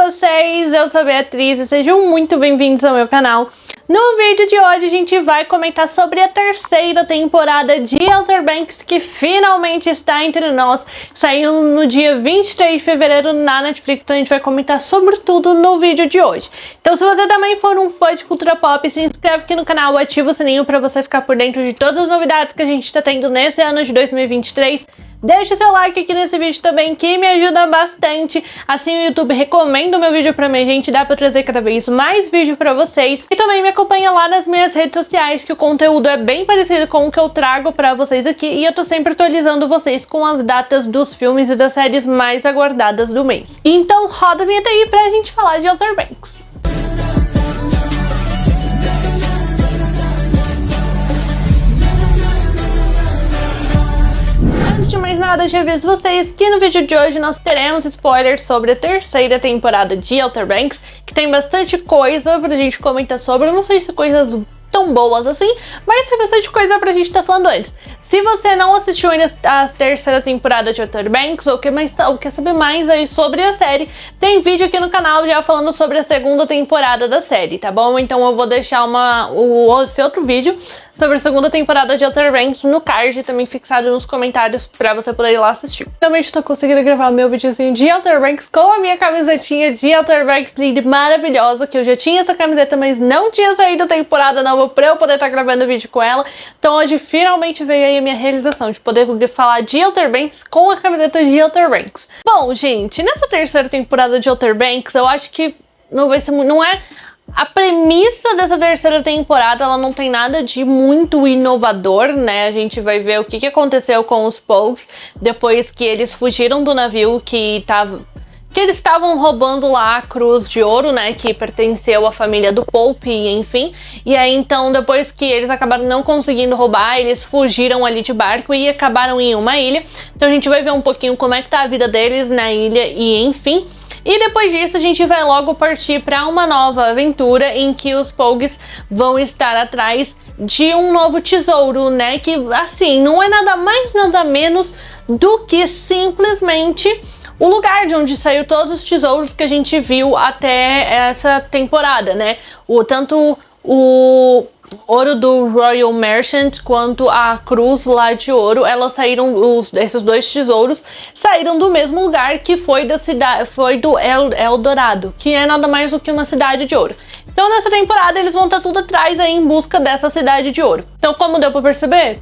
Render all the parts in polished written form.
vocês? Eu sou a Beatriz e sejam muito bem-vindos ao meu canal. No vídeo de hoje a gente vai comentar sobre a terceira temporada de Outer Banks, que finalmente está entre nós. Saiu no dia 23 de fevereiro na Netflix, então a gente vai comentar sobre tudo no vídeo de hoje. Então se você também for um fã de cultura pop, se inscreve aqui no canal, ativa o sininho para você ficar por dentro de todas as novidades que a gente está tendo nesse ano de 2023. Deixe seu like aqui nesse vídeo também, que me ajuda bastante. Assim o YouTube recomenda o meu vídeo pra minha gente, dá pra trazer cada vez mais vídeo pra vocês. E também me acompanha lá nas minhas redes sociais, que o conteúdo é bem parecido com o que eu trago pra vocês aqui. E eu tô sempre atualizando vocês com as datas dos filmes e das séries mais aguardadas do mês. Então roda a vinheta aí pra gente falar de Outer Banks. Antes de mais nada, já aviso vocês que no vídeo de hoje nós teremos spoilers sobre a terceira temporada de Outer Banks, que tem bastante coisa pra gente comentar sobre. Eu não sei se coisas tão boas assim, mas tem bastante coisa pra gente estar falando antes. Se você não assistiu ainda a terceira temporada de Outer Banks ou quer saber mais aí sobre a série, tem vídeo aqui no canal já falando sobre a segunda temporada da série, tá bom? Então eu vou deixar esse outro vídeo sobre a segunda temporada de Outer Banks no card, também fixado nos comentários pra você poder ir lá assistir. Também estou conseguindo gravar meu videozinho de Outer Banks com a minha camisetinha de Outer Banks maravilhosa, que eu já tinha essa camiseta, mas não tinha saído a temporada nova pra eu poder estar gravando vídeo com ela. Então hoje finalmente veio aí a minha realização de poder falar de Outer Banks com a camiseta de Outer Banks. Bom, gente, nessa terceira temporada de Outer Banks, eu acho que não vai ser não é a premissa dessa terceira temporada, ela não tem nada de muito inovador, né? A gente vai ver o que aconteceu com os Pogues depois que eles fugiram do navio que eles estavam roubando lá a Cruz de Ouro, né, que pertenceu à família do Pope, enfim. E aí, então, depois que eles acabaram não conseguindo roubar, eles fugiram ali de barco e acabaram em uma ilha. Então a gente vai ver um pouquinho como é que tá a vida deles na ilha e enfim. E depois disso a gente vai logo partir para uma nova aventura em que os Pogues vão estar atrás de um novo tesouro, né, que assim, não é nada mais nada menos do que simplesmente o lugar de onde saiu todos os tesouros que a gente viu até essa temporada, né? Tanto o ouro do Royal Merchant quanto a cruz lá de ouro, elas saíram, esses dois tesouros saíram do mesmo lugar, que foi do Eldorado, que é nada mais do que uma cidade de ouro. Então nessa temporada eles vão estar tudo atrás aí em busca dessa cidade de ouro. Então, como deu pra perceber,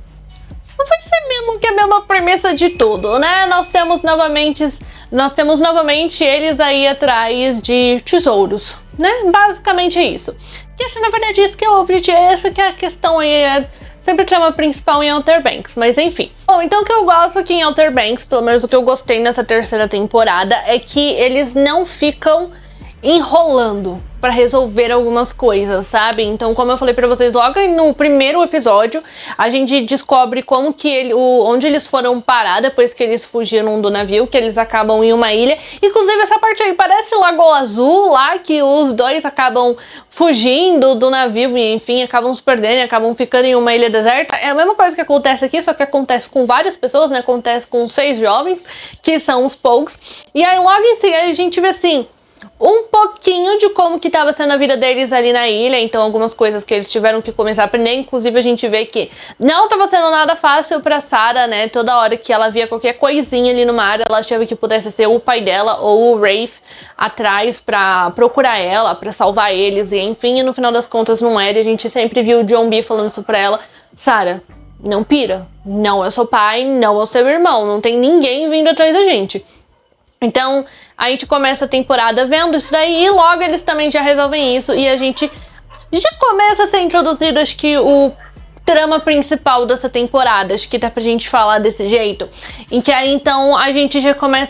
não vai ser mesmo que a mesma premissa de tudo, né? Nós temos novamente eles aí atrás de tesouros, né? Basicamente é isso. Que assim, na verdade, isso que é o objetivo, essa que é a questão aí, é sempre a trama principal em Outer Banks, mas enfim. Bom, então o que eu gosto aqui em Outer Banks, pelo menos o que eu gostei nessa terceira temporada, é que eles não ficam enrolando pra resolver algumas coisas, sabe? Então, como eu falei pra vocês logo no primeiro episódio, a gente descobre como que onde eles foram parar depois que eles fugiram do navio, que eles acabam em uma ilha. Inclusive, essa parte aí parece Lagoa Azul, lá que os dois acabam fugindo do navio e, enfim, acabam se perdendo, acabam ficando em uma ilha deserta. É a mesma coisa que acontece aqui, só que acontece com várias pessoas, né? Acontece com 6 jovens, que são os Pogues. E aí, logo em seguida, a gente vê, assim, um pouquinho de como que estava sendo a vida deles ali na ilha. Então algumas coisas que eles tiveram que começar a aprender. Inclusive a gente vê que não estava sendo nada fácil pra Sarah, né? Toda hora que ela via qualquer coisinha ali no mar, ela achava que pudesse ser o pai dela ou o Rafe atrás pra procurar ela, pra salvar eles, e enfim, e no final das contas não era. E a gente sempre viu o John B falando isso pra ela: Sarah, não pira, não é seu pai, não é o seu irmão, não tem ninguém vindo atrás da gente. Então, a gente começa a temporada vendo isso daí e logo eles também já resolvem isso e a gente já começa a ser introduzido, acho que o trama principal dessa temporada, acho que dá pra gente falar desse jeito, em que aí então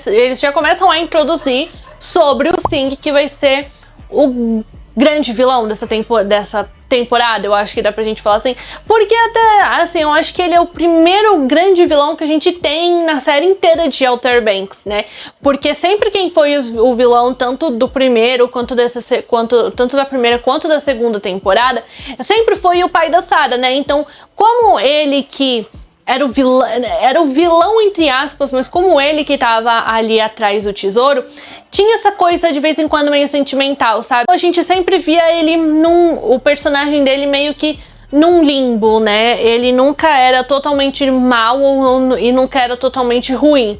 eles já começam a introduzir sobre o Sting, que vai ser o grande vilão dessa temporada, eu acho que dá pra gente falar assim, porque até, assim, eu acho que ele é o primeiro grande vilão que a gente tem na série inteira de Outer Banks, né, porque sempre quem foi o vilão, tanto do primeiro, tanto da primeira quanto da segunda temporada, sempre foi o pai da Sarah, né, então, como ele que era o vilão entre aspas, mas como ele que tava ali atrás do tesouro, tinha essa coisa de vez em quando meio sentimental, sabe? A gente sempre via ele o personagem dele meio que num limbo, né? Ele nunca era totalmente mal e nunca era totalmente ruim.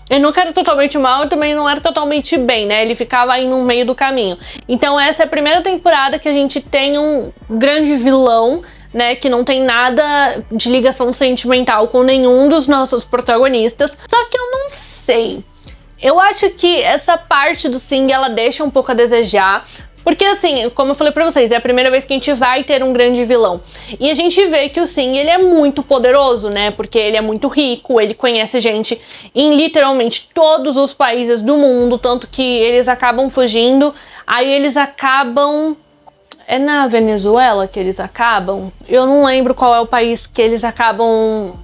Ele nunca era totalmente mal e também não era totalmente bem, né? Ele ficava aí no meio do caminho. Então essa é a primeira temporada que a gente tem um grande vilão, né, que não tem nada de ligação sentimental com nenhum dos nossos protagonistas. Só que eu não sei. Eu acho que essa parte do Sing, ela deixa um pouco a desejar. Porque assim, como eu falei pra vocês, é a primeira vez que a gente vai ter um grande vilão. E a gente vê que o Sing, ele é muito poderoso, né? Porque ele é muito rico, ele conhece gente em literalmente todos os países do mundo. Tanto que eles acabam fugindo, aí eles acabam... É na Venezuela que eles acabam? Eu não lembro qual é o país que eles acabam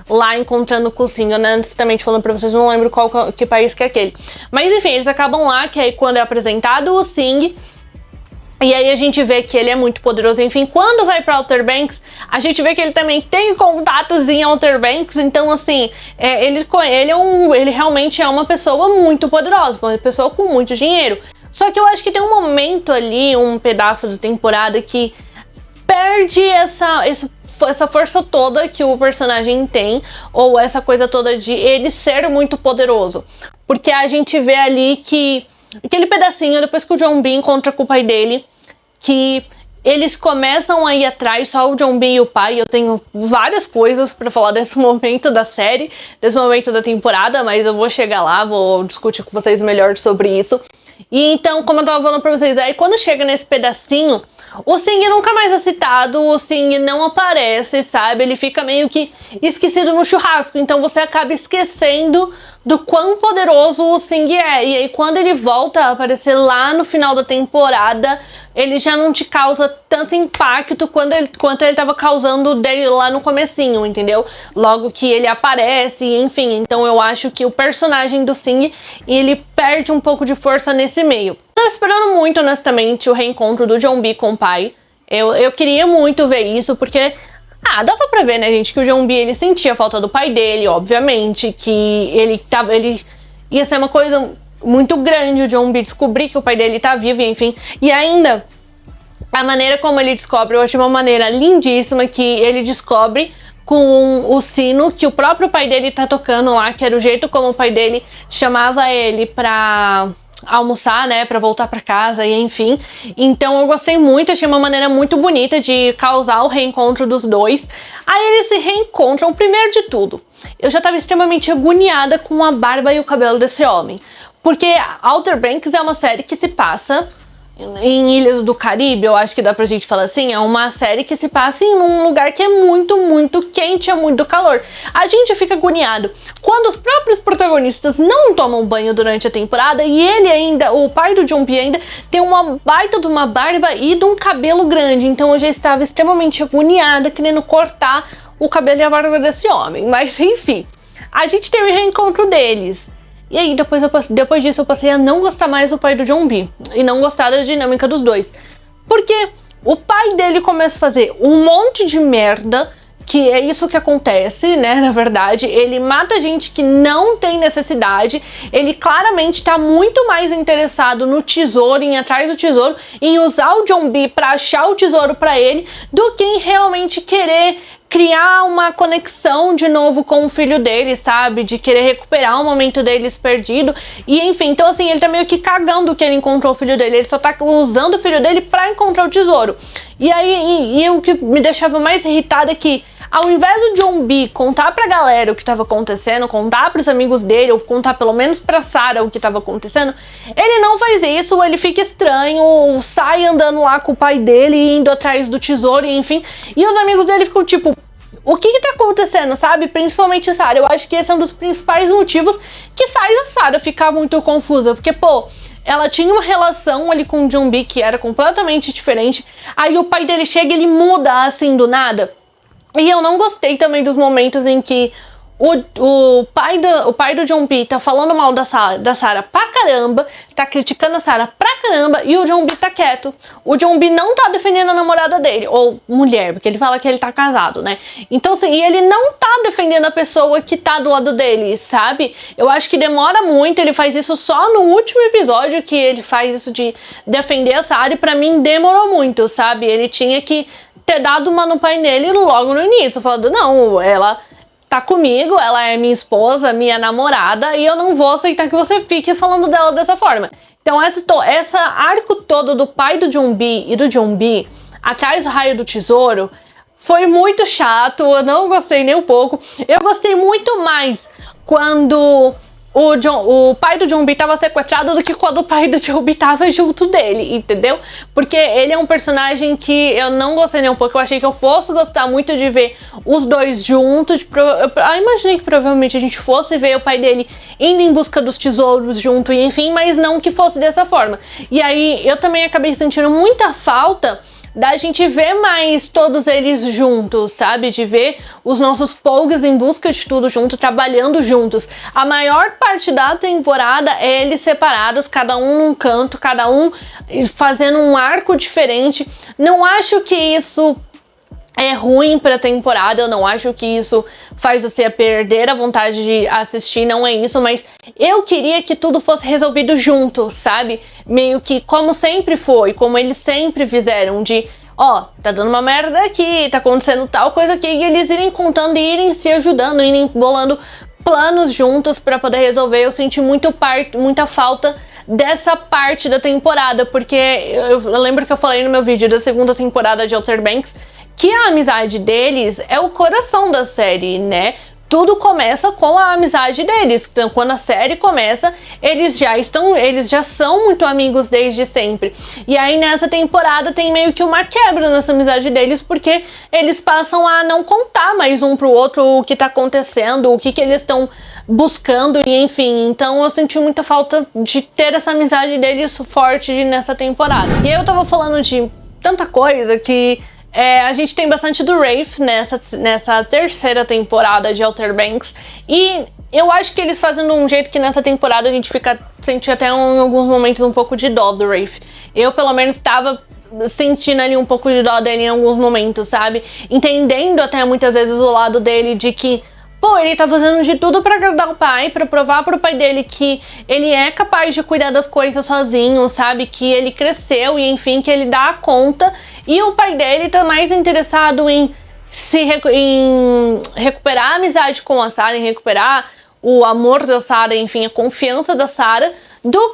lá encontrando com o Sing. Honestamente falando pra vocês, eu não lembro que país que é aquele. Mas enfim, eles acabam lá, que aí quando é apresentado o Sing, e aí a gente vê que ele é muito poderoso. Enfim, quando vai pra Outer Banks, a gente vê que ele também tem contatos em Outer Banks. Então assim, ele realmente é uma pessoa muito poderosa, uma pessoa com muito dinheiro. Só que eu acho que tem um momento ali, um pedaço da temporada que perde essa força toda que o personagem tem, ou essa coisa toda de ele ser muito poderoso. Porque a gente vê ali que aquele pedacinho, depois que o John B encontra com o pai dele, que eles começam a ir atrás, só o John B e o pai. Eu tenho várias coisas pra falar desse momento da série, desse momento da temporada, mas eu vou chegar lá, vou discutir com vocês melhor sobre isso. E então, como eu tava falando pra vocês, aí quando chega nesse pedacinho, o Sing nunca mais é citado, o Sing não aparece, sabe? Ele fica meio que esquecido no churrasco, então você acaba esquecendo do quão poderoso o Sing é. E aí quando ele volta a aparecer lá no final da temporada, ele já não te causa tanto impacto quanto ele tava causando dele lá no comecinho, entendeu? Logo que ele aparece, enfim. Então eu acho que o personagem do Sing, ele perde um pouco de força nesse meio. Tô esperando muito, honestamente, o reencontro do John B com o pai. Eu queria muito ver isso, porque... dava pra ver, né, gente, que o John B, ele sentia a falta do pai dele, obviamente, que ele ia ser uma coisa muito grande, o John B descobrir que o pai dele tá vivo, enfim. E ainda, a maneira como ele descobre, eu achei uma maneira lindíssima, que ele descobre com o sino que o próprio pai dele tá tocando lá, que era o jeito como o pai dele chamava ele pra almoçar, né, pra voltar pra casa e enfim. Então eu gostei muito, achei uma maneira muito bonita de causar o reencontro dos dois. Aí eles se reencontram. Primeiro de tudo, eu já tava extremamente agoniada com a barba e o cabelo desse homem, porque Outer Banks é uma série que se passa em Ilhas do Caribe, eu acho que dá pra gente falar assim. É uma série que se passa em um lugar que é muito, muito quente, é muito calor. A gente fica agoniado quando os próprios protagonistas não tomam banho durante a temporada e ele ainda, o pai do John B ainda, tem uma baita de uma barba e de um cabelo grande. Então eu já estava extremamente agoniada, querendo cortar o cabelo e a barba desse homem. Mas enfim, a gente teve o reencontro deles. E aí, depois disso, eu passei a não gostar mais do pai do John B. E não gostar da dinâmica dos dois. Porque o pai dele começa a fazer um monte de merda, que é isso que acontece, né, na verdade. Ele mata gente que não tem necessidade. Ele claramente tá muito mais interessado no tesouro, em ir atrás do tesouro, em usar o John B pra achar o tesouro pra ele, do que em realmente querer criar uma conexão de novo com o filho dele, sabe? De querer recuperar o momento deles perdido. E enfim, então assim, ele tá meio que cagando que ele encontrou o filho dele. Ele só tá usando o filho dele pra encontrar o tesouro. E aí, o que me deixava mais irritada é que, ao invés do John B contar pra galera o que tava acontecendo, contar pros amigos dele, ou contar pelo menos pra Sarah o que tava acontecendo, ele não faz isso, ele fica estranho, sai andando lá com o pai dele, indo atrás do tesouro, e enfim. E os amigos dele ficam tipo, o que tá acontecendo, sabe? Principalmente Sarah. Eu acho que esse é um dos principais motivos que faz a Sarah ficar muito confusa, porque, pô, ela tinha uma relação ali com o John B que era completamente diferente, aí o pai dele chega e ele muda assim do nada. E eu não gostei também dos momentos em que o pai do John-B tá falando mal da Sarah pra caramba, tá criticando a Sarah pra caramba, e o John-B tá quieto. O John-B não tá defendendo a namorada dele, ou mulher, porque ele fala que ele tá casado, né? Então, assim, e ele não tá defendendo a pessoa que tá do lado dele, sabe? Eu acho que demora muito, ele faz isso só no último episódio, que ele faz isso de defender a Sarah, e pra mim demorou muito, sabe? Ele tinha que ter dado uma no pai nele logo no início, falando, não, ela tá comigo, ela é minha esposa, minha namorada, e eu não vou aceitar que você fique falando dela dessa forma. Então essa arco todo do pai do John-B e do John-B atrás do raio do tesouro foi muito chato, eu não gostei nem um pouco. Eu gostei muito mais quando o pai do John-B tava sequestrado do que quando o pai do John-B tava junto dele, entendeu? Porque ele é um personagem que eu não gostei nem um pouco, eu achei que eu fosse gostar muito de ver os dois juntos. Eu imaginei que provavelmente a gente fosse ver o pai dele indo em busca dos tesouros junto, e enfim, mas não que fosse dessa forma. E aí eu também acabei sentindo muita falta da gente ver mais todos eles juntos, sabe? De ver os nossos Pogues em busca de tudo junto, trabalhando juntos. A maior parte da temporada é eles separados, cada um num canto, cada um fazendo um arco diferente. Não acho que isso é ruim pra temporada, eu não acho que isso faz você perder a vontade de assistir, não é isso, mas eu queria que tudo fosse resolvido junto, sabe? Meio que como sempre foi, como eles sempre fizeram, de ó, tá dando uma merda aqui, tá acontecendo tal coisa aqui, e eles irem contando e irem se ajudando, irem bolando planos juntos pra poder resolver. Eu senti muita falta dessa parte da temporada, porque eu lembro que eu falei no meu vídeo da segunda temporada de Outer Banks que a amizade deles é o coração da série, né? Tudo começa com a amizade deles. Então, quando a série começa, eles já são muito amigos desde sempre. E aí nessa temporada tem meio que uma quebra nessa amizade deles, porque eles passam a não contar mais um pro outro o que tá acontecendo, o que eles estão buscando, e enfim. Então eu senti muita falta de ter essa amizade deles forte nessa temporada. E aí eu tava falando de tanta coisa que a gente tem bastante do Rafe nessa terceira temporada de Outer Banks, e eu acho que eles fazem de um jeito que nessa temporada a gente sente até em alguns momentos um pouco de dó do Rafe. Eu pelo menos estava sentindo ali um pouco de dó dele em alguns momentos, sabe? Entendendo até muitas vezes o lado dele de que, pô, ele tá fazendo de tudo pra agradar o pai, pra provar pro pai dele que ele é capaz de cuidar das coisas sozinho, sabe? Que ele cresceu e, enfim, que ele dá conta. E o pai dele tá mais interessado em recuperar a amizade com a Sarah, em recuperar o amor da Sarah, enfim, a confiança da Sarah, do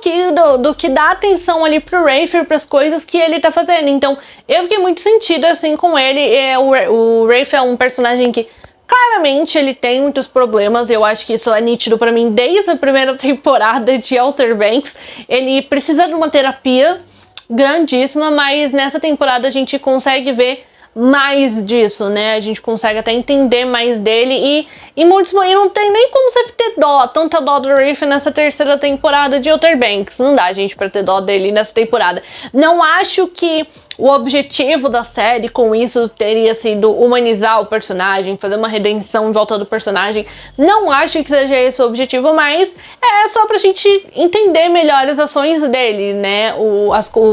que dar atenção ali pro Rafe, pras coisas que ele tá fazendo. Então, eu fiquei muito sentida, assim, com ele. O Rafe é um personagem que claramente ele tem muitos problemas, eu acho que isso é nítido pra mim desde a primeira temporada de Outer Banks. Ele precisa de uma terapia grandíssima, mas nessa temporada a gente consegue ver mais disso, né? A gente consegue até entender mais dele, e muitos não tem nem como você ter tanta dó do Rafe nessa terceira temporada de Outer Banks. Não dá, gente, pra ter dó dele nessa temporada. Não acho que o objetivo da série com isso teria sido humanizar o personagem, fazer uma redenção em volta do personagem. Não acho que seja esse o objetivo, mas é só pra gente entender melhor as ações dele, né? O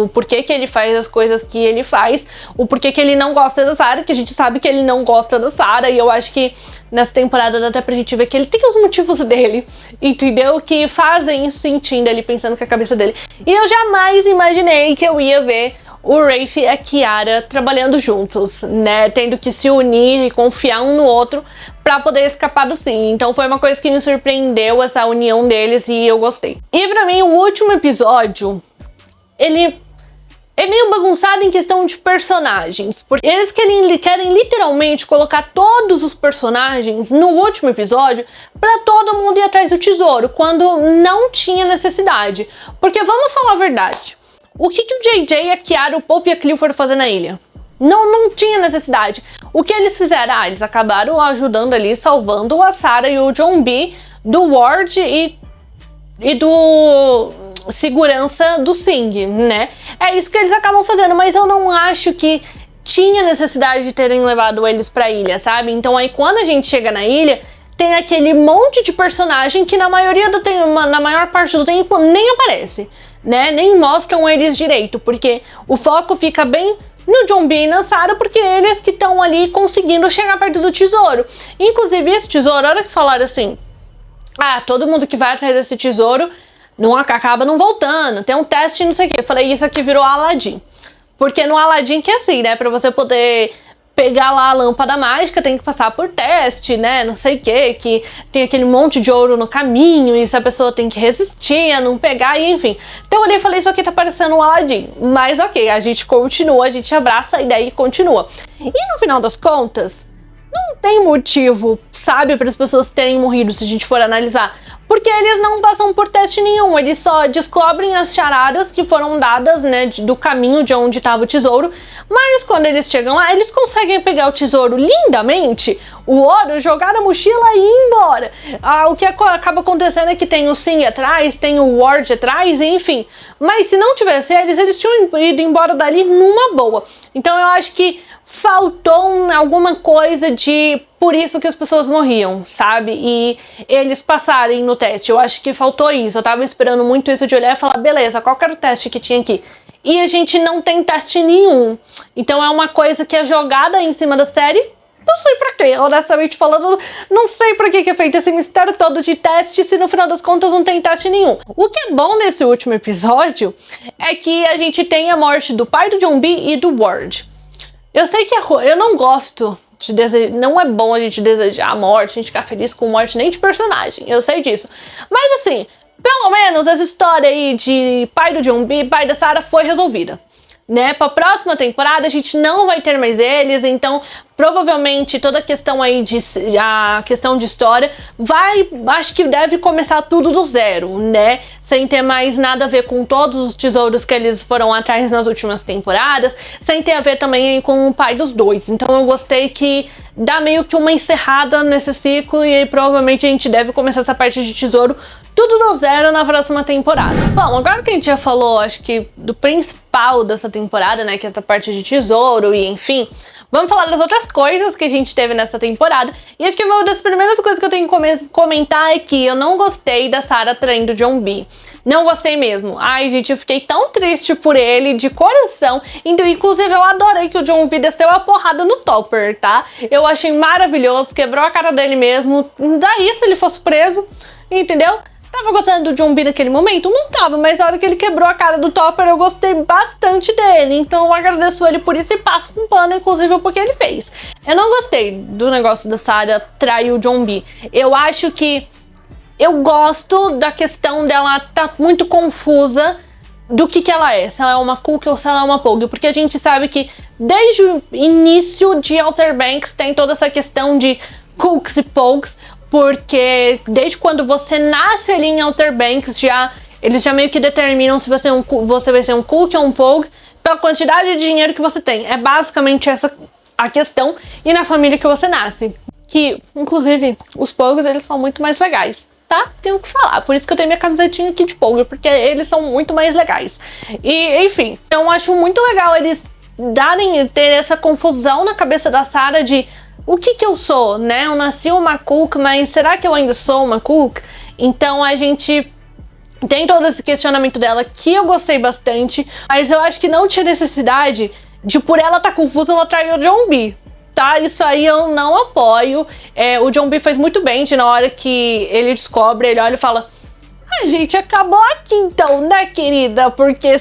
porquê que ele faz as coisas que ele faz, o porquê que ele não gosta da Sarah, que a gente sabe que ele não gosta da Sarah, e eu acho que nessa temporada dá até pra gente ver que ele tem os motivos dele, entendeu? Que fazem sentindo ele pensando com a cabeça dele. E eu jamais imaginei que eu ia ver o Rafe e a Kiara trabalhando juntos, né, tendo que se unir e confiar um no outro pra poder escapar do Singh. Então foi uma coisa que me surpreendeu, essa união deles, e eu gostei. E pra mim o último episódio, ele é meio bagunçado em questão de personagens, porque eles querem literalmente colocar todos os personagens no último episódio pra todo mundo ir atrás do tesouro, quando não tinha necessidade. Porque vamos falar a verdade, o que o JJ, a Kiara, o Pope e a Cleo foram fazer na ilha? Não tinha necessidade. O que eles fizeram? Eles acabaram ajudando ali, salvando a Sarah e o John-B do Ward e do segurança do Singh, né? É isso que eles acabam fazendo, mas eu não acho que tinha necessidade de terem levado eles pra ilha, sabe? Então aí quando a gente chega na ilha, tem aquele monte de personagem que na maior parte do tempo nem aparece, né? Nem mostram eles direito, porque o foco fica bem no John B e na Sarah, porque eles que estão ali conseguindo chegar perto do tesouro. Inclusive, esse tesouro, a hora que falaram assim, todo mundo que vai atrás desse tesouro não acaba não voltando, tem um teste e não sei o que. Eu falei, isso aqui virou Aladdin. Porque no Aladdin que é assim, né, pra você poder pegar lá a lâmpada mágica, tem que passar por teste, né, não sei o que tem aquele monte de ouro no caminho, e se a pessoa tem que resistir a não pegar, e enfim. Então eu olhei e falei, isso aqui tá parecendo um Aladdin. Mas ok, a gente continua, a gente abraça e daí continua. E no final das contas, não tem motivo, sabe, para as pessoas terem morrido se a gente for analisar. Porque eles não passam por teste nenhum, eles só descobrem as charadas que foram dadas, né, do caminho de onde estava o tesouro. Mas quando eles chegam lá, eles conseguem pegar o tesouro lindamente, o ouro, jogar na mochila e ir embora. O que acaba acontecendo é que tem o Sing atrás, tem o Ward atrás, enfim. Mas se não tivesse eles tinham ido embora dali numa boa. Então eu acho que faltou alguma coisa de por isso que as pessoas morriam, sabe? E eles passarem no teste. Eu acho que faltou isso. Eu tava esperando muito isso de olhar e falar, beleza, qual que era o teste que tinha aqui? E a gente não tem teste nenhum. Então é uma coisa que é jogada em cima da série. Não sei pra quê, honestamente falando, não sei pra que é feito esse mistério todo de teste se no final das contas não tem teste nenhum. O que é bom nesse último episódio é que a gente tem a morte do pai do John B e do Ward. Eu sei que eu não gosto de desejar, não é bom a gente desejar a morte, a gente ficar feliz com morte nem de personagem, eu sei disso. Mas assim, pelo menos essa história aí de pai do John B, pai da Sarah foi resolvida, né? Pra próxima temporada a gente não vai ter mais eles, então provavelmente toda a questão aí a questão de história acho que deve começar tudo do zero, né? Sem ter mais nada a ver com todos os tesouros que eles foram atrás nas últimas temporadas, sem ter a ver também com o pai dos dois. Então eu gostei que dá meio que uma encerrada nesse ciclo e aí provavelmente a gente deve começar essa parte de tesouro tudo do zero na próxima temporada. Bom, agora que a gente já falou, acho que do principal dessa temporada, né, que é essa parte de tesouro e enfim, vamos falar das outras coisas que a gente teve nessa temporada. E acho que uma das primeiras coisas que eu tenho que comentar é que eu não gostei da Sarah traindo o John B. Não gostei mesmo. Ai, gente, eu fiquei tão triste por ele, de coração. Então, inclusive, eu adorei que o John B desceu a porrada no Topper, tá? Eu achei maravilhoso, quebrou a cara dele mesmo. Daí, se ele fosse preso, entendeu? Tava gostando do John B naquele momento? Não tava, mas na hora que ele quebrou a cara do Topper, eu gostei bastante dele. Então eu agradeço ele por isso e passo um pano, inclusive, porque ele fez. Eu não gostei do negócio da Sarah trair o John B. Eu acho que eu gosto da questão dela tá muito confusa do que ela é. Se ela é uma Cook ou se ela é uma Pogue. Porque a gente sabe que desde o início de Outer Banks tem toda essa questão de Cooks e Pogues. Porque desde quando você nasce ali em Outer Banks, eles já meio que determinam se você vai ser um Cook ou um Pogue pela quantidade de dinheiro que você tem. É basicamente essa a questão. E na família que você nasce. Que, inclusive, os Pogues, eles são muito mais legais, tá? Tenho que falar. Por isso que eu tenho minha camisetinha aqui de Pogue, porque eles são muito mais legais. E, enfim, então eu acho muito legal eles ter essa confusão na cabeça da Sarah de o que eu sou, né? Eu nasci uma Cook, mas será que eu ainda sou uma Cook? Então a gente tem todo esse questionamento dela que eu gostei bastante, mas eu acho que não tinha necessidade de, por ela estar confusa, ela trair o John B, tá? Isso aí eu não apoio. O John B fez muito bem de na hora que ele descobre, ele olha e fala: a gente acabou aqui então, né, querida? Porque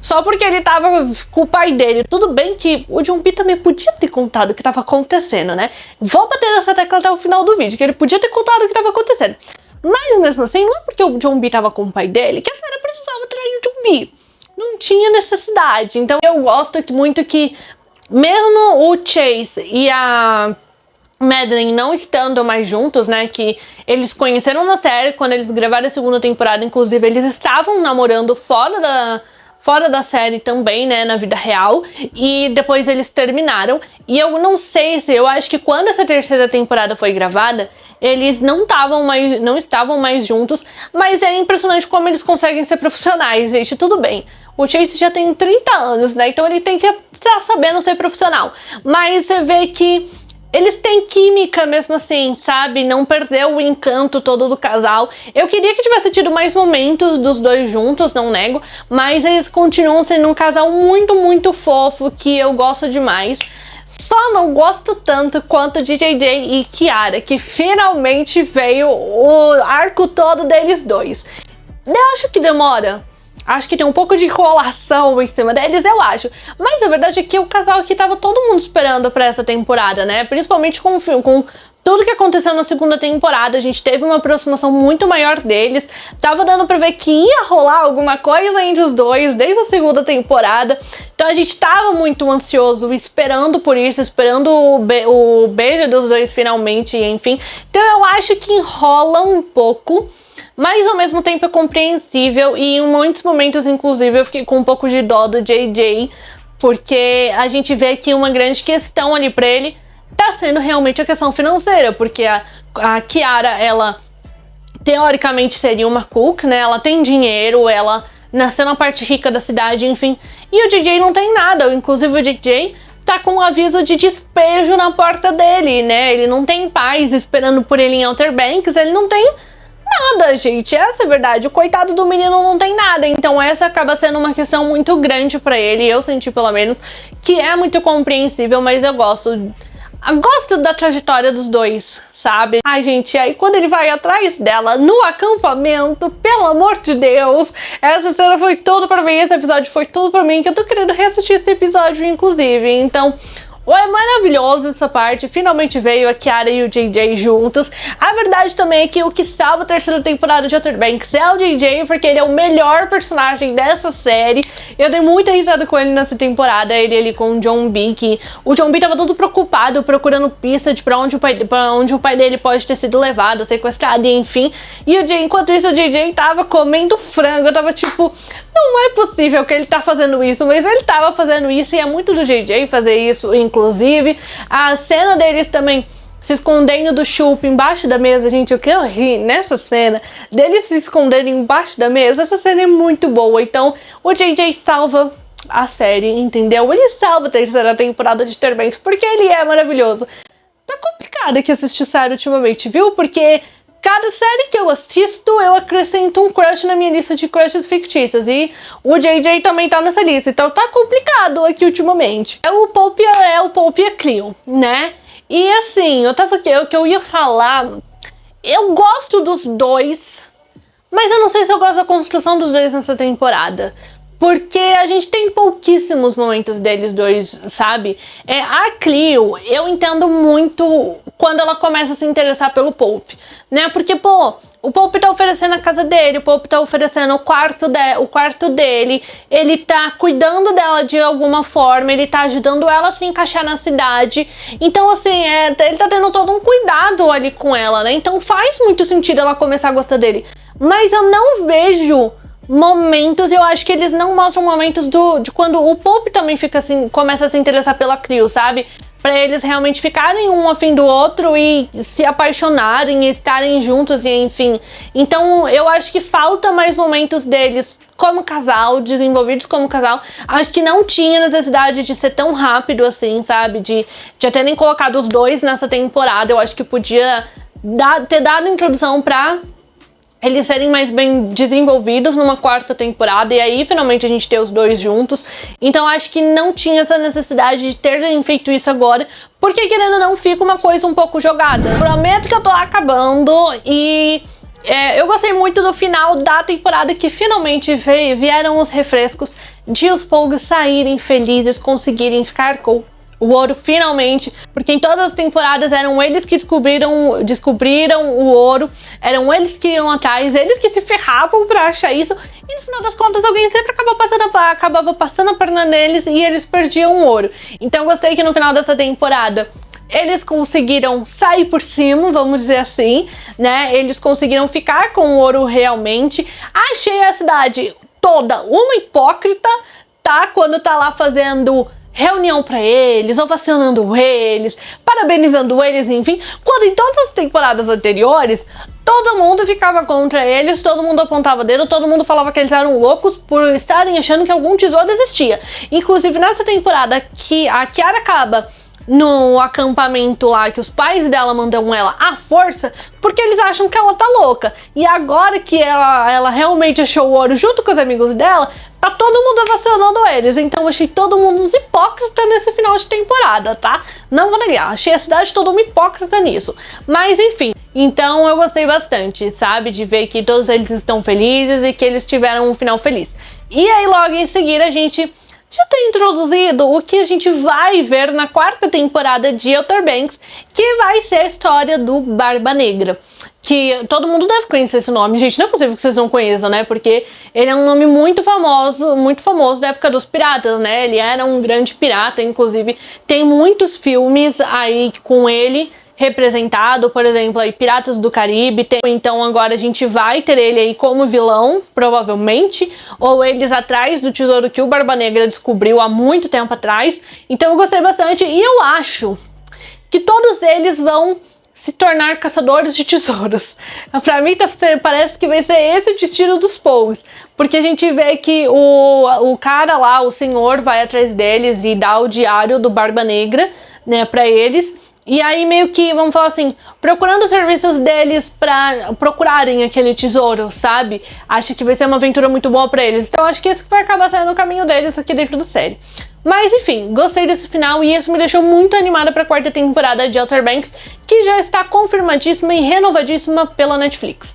só porque ele tava com o pai dele. Tudo bem que o John B também podia ter contado o que tava acontecendo, né? Vou bater nessa tecla até o final do vídeo, que ele podia ter contado o que tava acontecendo. Mas mesmo assim, não é porque o John B tava com o pai dele que a Sarah precisava trair o John B. Não tinha necessidade. Então eu gosto muito que, mesmo o Chase e a Madeline não estando mais juntos, né, que eles conheceram na série, quando eles gravaram a segunda temporada, inclusive eles estavam namorando fora da série também, né, na vida real, e depois eles terminaram, e eu não sei eu acho que quando essa terceira temporada foi gravada, eles não estavam mais juntos, mas é impressionante como eles conseguem ser profissionais, gente, tudo bem. O Chase já tem 30 anos, né, então ele tem que estar sabendo ser profissional, mas você vê que eles têm química mesmo assim, sabe? Não perdeu o encanto todo do casal. Eu queria que tivesse tido mais momentos dos dois juntos, não nego, mas eles continuam sendo um casal muito, muito fofo, que eu gosto demais. Só não gosto tanto quanto de JJ e Kiara, que finalmente veio o arco todo deles dois. Eu acho que demora. Acho que tem um pouco de enrolação em cima deles, eu acho. Mas a verdade é que o casal aqui tava todo mundo esperando pra essa temporada, né? Principalmente com o filme, com tudo que aconteceu na segunda temporada. A gente teve uma aproximação muito maior deles. Tava dando pra ver que ia rolar alguma coisa entre os dois desde a segunda temporada. Então a gente tava muito ansioso, esperando por isso, esperando o beijo dos dois finalmente, enfim. Então eu acho que enrola um pouco, mas ao mesmo tempo é compreensível, e em muitos momentos, inclusive, eu fiquei com um pouco de dó do JJ, porque a gente vê que uma grande questão ali pra ele tá sendo realmente a questão financeira, porque a Kiara, ela teoricamente seria uma cook, né? Ela tem dinheiro, ela nasceu na parte rica da cidade, enfim, e o JJ não tem nada. Inclusive o JJ tá com um aviso de despejo na porta dele, né? Ele não tem paz esperando por ele em Outer Banks, ele não tem nada, gente, essa é a verdade. O coitado do menino não tem nada, então essa acaba sendo uma questão muito grande pra ele. Eu senti, pelo menos, que é muito compreensível, mas eu gosto da trajetória dos dois, sabe? Ai, gente, aí quando ele vai atrás dela no acampamento, pelo amor de Deus, essa cena foi tudo pra mim, esse episódio foi tudo pra mim, que eu tô querendo reassistir esse episódio, inclusive. Então, é maravilhoso essa parte, finalmente veio a Kiara e o JJ juntos. A verdade também é que o que salva a terceira temporada de Outer Banks é o JJ, porque ele é o melhor personagem dessa série. Eu dei muita risada com ele nessa temporada, ele ali com o John B, que o John B tava todo preocupado, procurando pista de pra onde o pai dele pode ter sido levado, sequestrado, enfim. E enquanto isso o JJ tava comendo frango, eu tava tipo, não é possível que ele tá fazendo isso, mas ele tava fazendo isso, e é muito do JJ fazer isso. Inclusive, a cena deles também se escondendo do Chup embaixo da mesa, gente, o que eu ri nessa cena, deles se esconderem embaixo da mesa, essa cena é muito boa. Então, o JJ salva a série, entendeu? Ele salva a terceira temporada de Outer Banks, porque ele é maravilhoso. Tá complicado aqui assistir série ultimamente, viu? Porque cada série que eu assisto, eu acrescento um crush na minha lista de crushes fictícios. E o JJ também tá nessa lista. Então tá complicado aqui ultimamente. O Pope e a Cleo, né? E assim, o que eu ia falar... Eu gosto dos dois, mas eu não sei se eu gosto da construção dos dois nessa temporada. Porque a gente tem pouquíssimos momentos deles dois, sabe? A Cleo, eu entendo muito quando ela começa a se interessar pelo Pope, né? Porque, pô, o Pope tá oferecendo a casa dele, o Pope tá oferecendo o quarto dele, ele tá cuidando dela de alguma forma, ele tá ajudando ela a se encaixar na cidade. Então, assim, ele tá tendo todo um cuidado ali com ela, né? Então faz muito sentido ela começar a gostar dele. Mas eu não vejo momentos, eu acho que eles não mostram momentos de quando o Pope também fica assim, começa a se interessar pela Cleo, sabe? Pra eles realmente ficarem um afim do outro e se apaixonarem, e estarem juntos, e enfim. Então eu acho que falta mais momentos deles como casal, desenvolvidos como casal. Acho que não tinha necessidade de ser tão rápido assim, sabe? De terem colocado os dois nessa temporada. Eu acho que podia ter dado introdução pra eles serem mais bem desenvolvidos numa quarta temporada, e aí finalmente a gente ter os dois juntos. Então acho que não tinha essa necessidade de terem feito isso agora, porque querendo ou não fica uma coisa um pouco jogada. Prometo que eu tô acabando, e eu gostei muito do final da temporada, que finalmente vieram os refrescos de os Pogues saírem felizes, conseguirem ficar com o ouro finalmente, porque em todas as temporadas eram eles que descobriram o ouro, eram eles que iam atrás, eles que se ferravam pra achar isso, e no final das contas alguém sempre acabava passando a perna neles e eles perdiam o ouro. Então eu gostei que no final dessa temporada eles conseguiram sair por cima, vamos dizer assim, né? Eles conseguiram ficar com o ouro realmente. Achei a cidade toda uma hipócrita, tá? Quando tá lá fazendo reunião pra eles, ovacionando eles, parabenizando eles, enfim, quando em todas as temporadas anteriores todo mundo ficava contra eles, todo mundo apontava dedo, todo mundo falava que eles eram loucos por estarem achando que algum tesouro existia. Inclusive nessa temporada que a Kiara acaba no acampamento lá, que os pais dela mandam ela à força, porque eles acham que ela tá louca. E agora que ela realmente achou o ouro junto com os amigos dela, tá todo mundo avassalando eles. Então eu achei todo mundo uns hipócritas nesse final de temporada, tá? Não vou negar, achei a cidade toda uma hipócrita nisso. Mas enfim, então eu gostei bastante, sabe? De ver que todos eles estão felizes e que eles tiveram um final feliz. E aí logo em seguida a gente já tem introduzido o que a gente vai ver na quarta temporada de Outer Banks, que vai ser a história do Barba Negra. Que todo mundo deve conhecer esse nome, gente, não é possível que vocês não conheçam, né? Porque ele é um nome muito famoso da época dos piratas, né? Ele era um grande pirata, inclusive tem muitos filmes aí com ele representado, por exemplo, aí Piratas do Caribe, então agora a gente vai ter ele aí como vilão, provavelmente, ou eles atrás do tesouro que o Barba Negra descobriu há muito tempo atrás. Então eu gostei bastante e eu acho que todos eles vão se tornar caçadores de tesouros. Pra mim parece que vai ser esse o destino dos Poes, porque a gente vê que o cara lá, o senhor, vai atrás deles e dá o diário do Barba Negra, né, pra eles. E aí meio que, vamos falar assim, procurando os serviços deles pra procurarem aquele tesouro, sabe? Acho que vai ser uma aventura muito boa pra eles. Então acho que isso vai acabar sendo o caminho deles aqui dentro da série. Mas enfim, gostei desse final e isso me deixou muito animada pra quarta temporada de Outer Banks, que já está confirmadíssima e renovadíssima pela Netflix.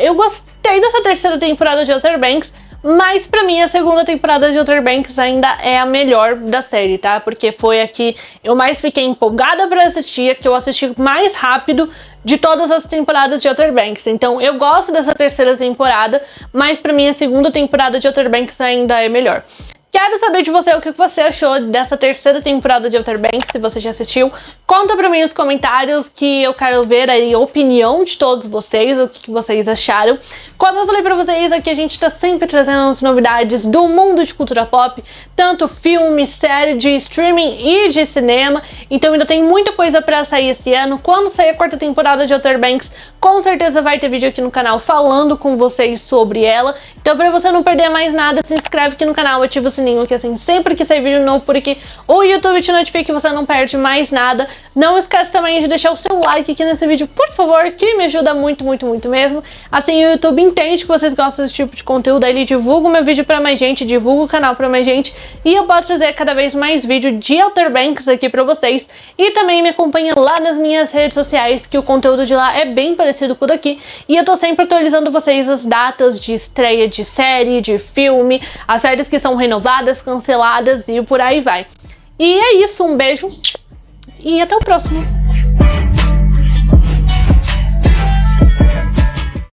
Eu gostei dessa terceira temporada de Outer Banks, mas pra mim a segunda temporada de Outer Banks ainda é a melhor da série, tá? Porque foi a que eu mais fiquei empolgada pra assistir, a que eu assisti mais rápido de todas as temporadas de Outer Banks. Então eu gosto dessa terceira temporada, mas pra mim a segunda temporada de Outer Banks ainda é melhor. Quero saber de você o que você achou dessa terceira temporada de Outer Banks, se você já assistiu. Conta pra mim nos comentários que eu quero ver aí a opinião de todos vocês, o que vocês acharam. Como eu falei pra vocês, aqui a gente tá sempre trazendo as novidades do mundo de cultura pop, tanto filme, série, de streaming e de cinema. Então ainda tem muita coisa pra sair esse ano. Quando sair a quarta temporada de Outer Banks, com certeza vai ter vídeo aqui no canal falando com vocês sobre ela. Então pra você não perder mais nada, se inscreve aqui no canal, ativa o sininho, que assim, sempre que sair vídeo novo por aqui, o YouTube te notifica e você não perde mais nada. Não esquece também de deixar o seu like aqui nesse vídeo, por favor, que me ajuda muito, muito, muito mesmo. Assim o YouTube entende que vocês gostam desse tipo de conteúdo, aí ele divulga o meu vídeo pra mais gente, divulga o canal pra mais gente, e eu posso trazer cada vez mais vídeo de Outer Banks aqui pra vocês. E também me acompanha lá nas minhas redes sociais, que o conteúdo de lá é bem parecido com o daqui, e eu tô sempre atualizando vocês as datas de estreia de série, de filme, as séries que são renovadas, canceladas e por aí vai. E é isso, um beijo e até o próximo.